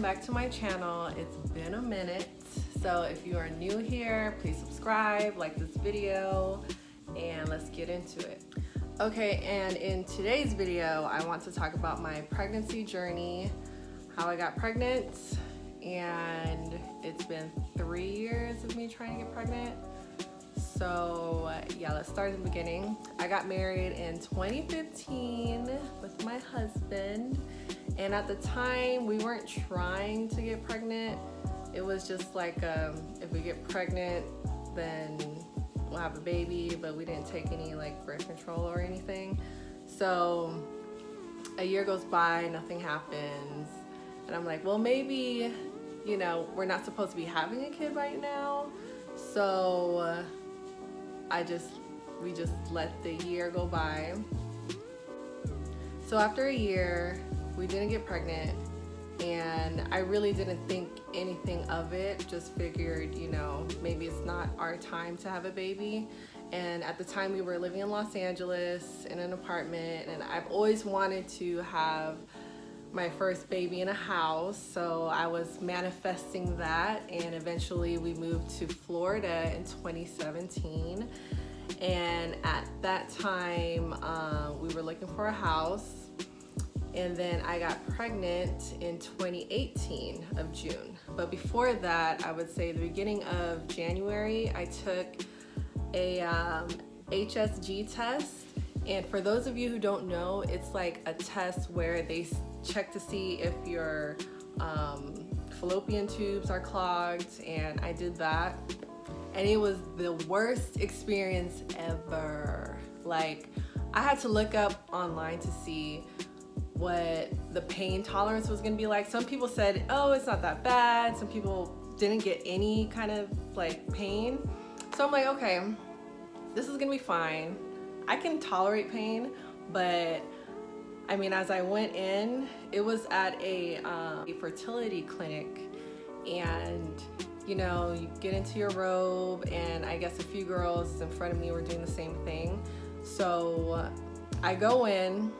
back to my channel. It's been a minute, so if you are new here, please subscribe, like this video, and let's get into it. Okay, and in today's video, I want to talk about my pregnancy journey, how I got pregnant, and it's been 3 years of me trying to get pregnant. So yeah, let's start at the beginning. I got married in 2015 with my husband, and at the time we weren't trying to get pregnant. It was just like if we get pregnant then we'll have a baby, but we didn't take any like birth control or anything. So a year goes by, nothing happens, and I'm like, well, maybe, you know, we're not supposed to be having a kid right now. So we just let the year go by. So after a year, we didn't get pregnant, and I really didn't think anything of it. Just figured, you know, maybe it's not our time to have a baby. And at the time we were living in Los Angeles in an apartment, and I've always wanted to have my first baby in a house, so I was manifesting that, and eventually we moved to Florida in 2017. And at that time we were looking for a house, and then I got pregnant in 2018 of June. But before that, I would say the beginning of January, I took a HSG test. And for those of you who don't know, it's like a test where they check to see if your fallopian tubes are clogged, and I did that. And it was the worst experience ever. Like, I had to look up online to see what the pain tolerance was gonna be like. Some people said, oh, it's not that bad. Some people didn't get any kind of like pain. So I'm like, okay, this is gonna be fine. I can tolerate pain, but I mean, as I went in, it was at a fertility clinic, and you know, you get into your robe, and I guess a few girls in front of me were doing the same thing. So I go in,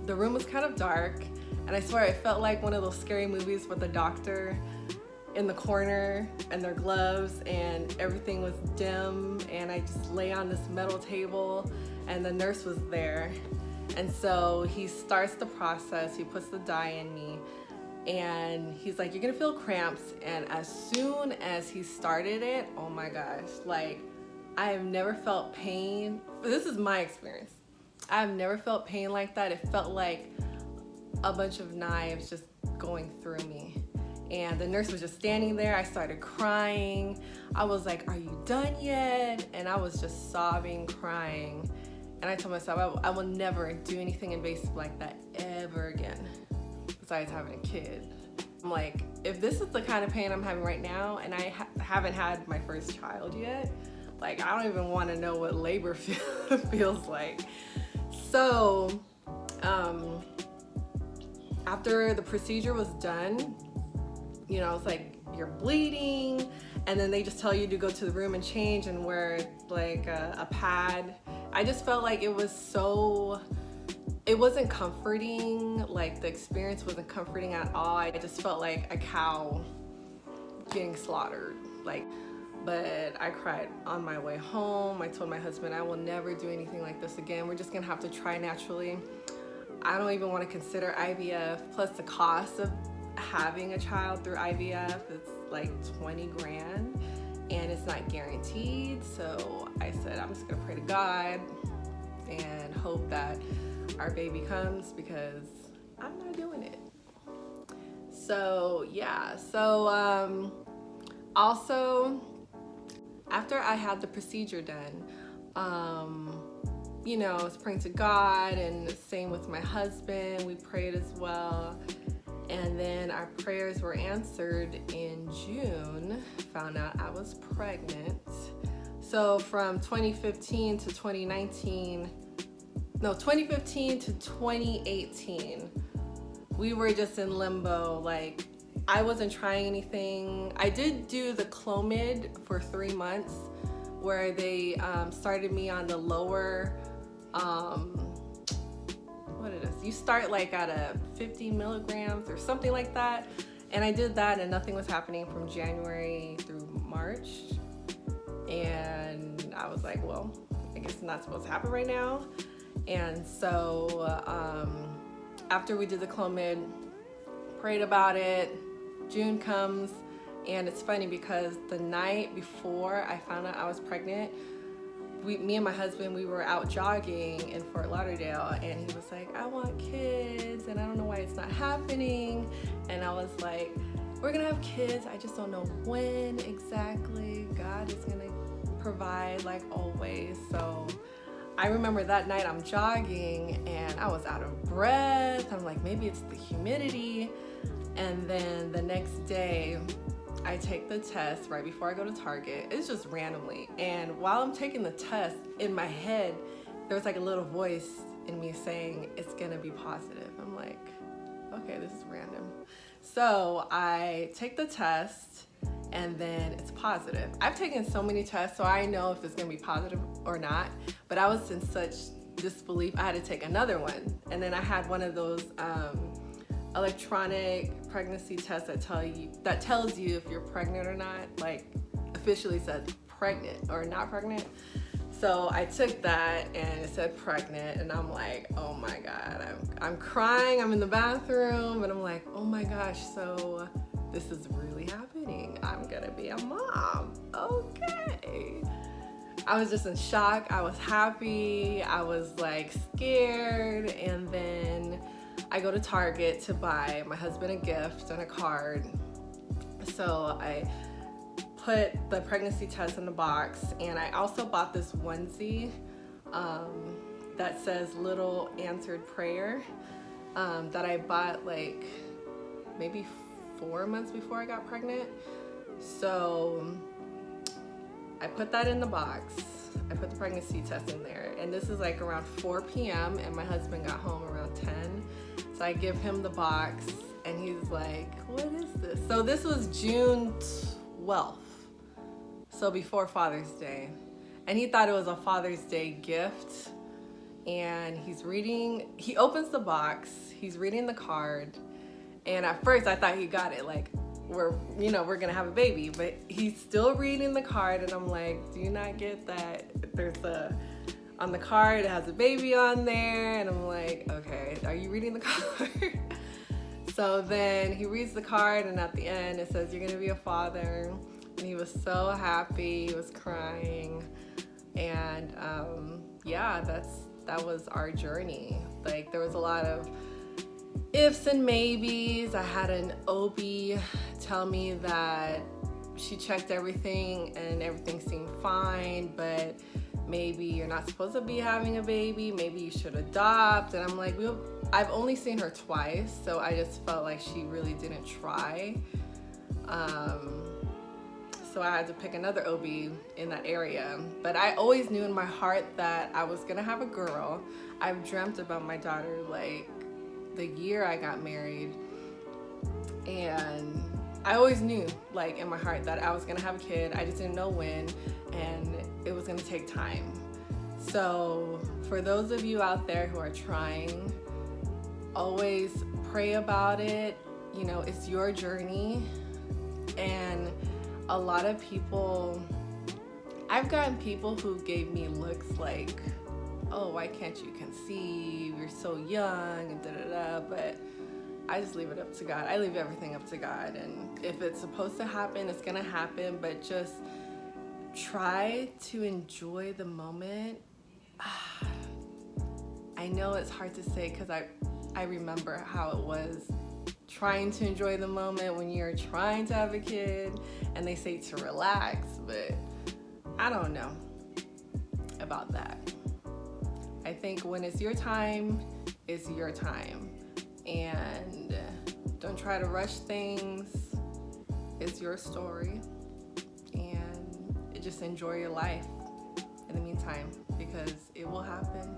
the room was kind of dark, and I swear it felt like one of those scary movies with the doctor in the corner and their gloves, and everything was dim, and I just lay on this metal table, and the nurse was there. And so he starts the process, he puts the dye in me, and he's like, you're gonna feel cramps. And as soon as he started it, oh my gosh, like, I have never felt pain. This is my experience. I've never felt pain like that. It felt like a bunch of knives just going through me. And the nurse was just standing there. I started crying. I was like, are you done yet? And I was just sobbing, crying. And I told myself, I will never do anything invasive like that ever again, besides having a kid. I'm like, if this is the kind of pain I'm having right now, and I haven't had my first child yet, like, I don't even want to know what labor feels like. So after the procedure was done, you know, it's like you're bleeding, and then they just tell you to go to the room and change and wear like a pad. I just felt like it wasn't comforting. Like, the experience wasn't comforting at all. I just felt like a cow getting slaughtered. Like, but I cried on my way home. I told my husband, I will never do anything like this again. We're just gonna have to try naturally. I don't even want to consider IVF. Plus the cost of having a child through IVF, it's like 20 grand, and it's not guaranteed. So I said, I'm just gonna pray to God and hope that our baby comes, because I'm not doing it. So yeah, so also after I had the procedure done, you know, I was praying to God, and same with my husband, we prayed as well. And then our prayers were answered in June. Found out I was pregnant. So from 2015 to 2019, no, 2015 to 2018, we were just in limbo. Like, I wasn't trying anything. I did do the Clomid for 3 months, where they started me on the lower, what it is, you start like at a 50 milligrams or something like that, And I did that and nothing was happening from January through March. And I was like, well, I guess it's not supposed to happen right now. And so after we did the Clomid, prayed about it, June comes, and it's funny because the night before I found out I was pregnant, me and my husband, we were out jogging in Fort Lauderdale, and he was like, I want kids, and I don't know why it's not happening. And I was like, we're gonna have kids, I just don't know when exactly. God is gonna provide like always. So I remember that night I'm jogging and I was out of breath. I'm like, maybe it's the humidity. And then the next day I take the test right before I go to Target. It's just randomly. And while I'm taking the test, in my head, there was like a little voice in me saying, it's gonna be positive. I'm like, okay, this is random. So I take the test and then it's positive. I've taken so many tests, so I know if it's gonna be positive or not, but I was in such disbelief, I had to take another one. And then I had one of those electronic pregnancy tests that tells you if you're pregnant or not, like officially says pregnant or not pregnant. So I took that and it said pregnant, and I'm like, oh my God, I'm crying, I'm in the bathroom, and I'm like, oh my gosh, so this is really happening. I'm gonna be a mom, okay. I was just in shock, I was happy, I was like scared, and then I go to Target to buy my husband a gift and a card. So I put the pregnancy test in the box, and I also bought this onesie that says Little Answered Prayer that I bought like maybe 4 months before I got pregnant. So I put that in the box. I put the pregnancy test in there, and this is like around 4 p.m. and my husband got home around 10. So I give him the box and he's like, what is this? So this was June 12th. So before Father's Day. And he thought it was a Father's Day gift. And he opens the box, he's reading the card. And at first I thought he got it, like, we're gonna have a baby, but he's still reading the card, and I'm like, do you not get that on the card, it has a baby on there? And I'm like, okay, are you reading the card? So then he reads the card, and at the end it says, you're gonna be a father. And he was so happy, he was crying. And yeah, that was our journey. Like, there was a lot of ifs and maybes. I had an OB tell me that she checked everything and everything seemed fine, but maybe you're not supposed to be having a baby, maybe you should adopt. And I'm like, I've only seen her twice, so I just felt like she really didn't try. So I had to pick another OB in that area. But I always knew in my heart that I was gonna have a girl. I've dreamt about my daughter like the year I got married, and I always knew like in my heart that I was gonna have a kid. I just didn't know when, and it was gonna take time. So for those of you out there who are trying, always pray about it. You know, it's your journey. And a lot of people, I've gotten people who gave me looks like, oh, why can't you conceive? You're so young and da-da-da. But I just leave it up to God. I leave everything up to God. And if it's supposed to happen, it's gonna happen. But just try to enjoy the moment. I know it's hard to say because I remember how it was trying to enjoy the moment when you're trying to have a kid and they say to relax, but I don't know about that. I think when it's your time, it's your time. And don't try to rush things. It's your story. And just enjoy your life in the meantime, because it will happen.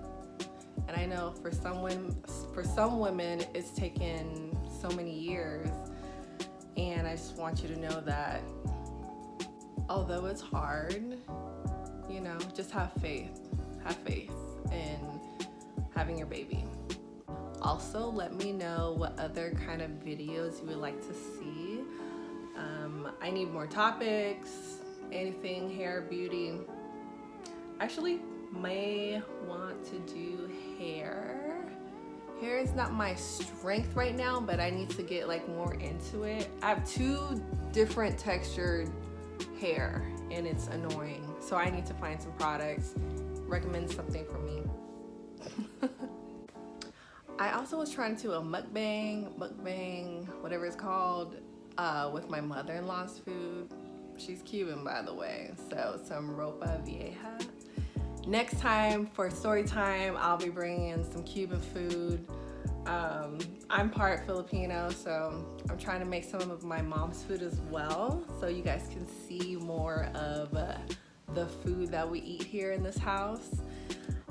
And I know for some women, it's taken so many years. And I just want you to know that although it's hard, you know, just have faith. Have faith in having your baby. Also, let me know what other kind of videos you would like to see. I need more topics, anything hair, beauty. Actually, may want to do hair. Hair is not my strength right now, but I need to get like more into it. I have 2 different textured hair and it's annoying. So I need to find some products. Recommend something for me. I also was trying to do a mukbang, whatever it's called, with my mother-in-law's food. She's Cuban, by the way, so some ropa vieja. Next time for story time, I'll be bringing in some Cuban food. I'm part Filipino, so I'm trying to make some of my mom's food as well, so you guys can see more of the food that we eat here in this house.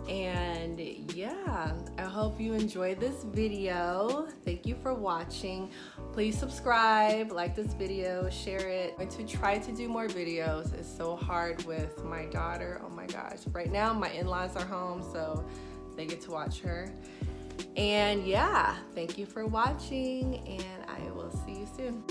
And yeah, I hope you enjoyed this video. Thank you for watching. Please subscribe, like this video, share it. I'm going to try to do more videos. It's so hard with my daughter. Oh my gosh. Right now my in-laws are home, so they get to watch her. And yeah, thank you for watching, and I will see you soon.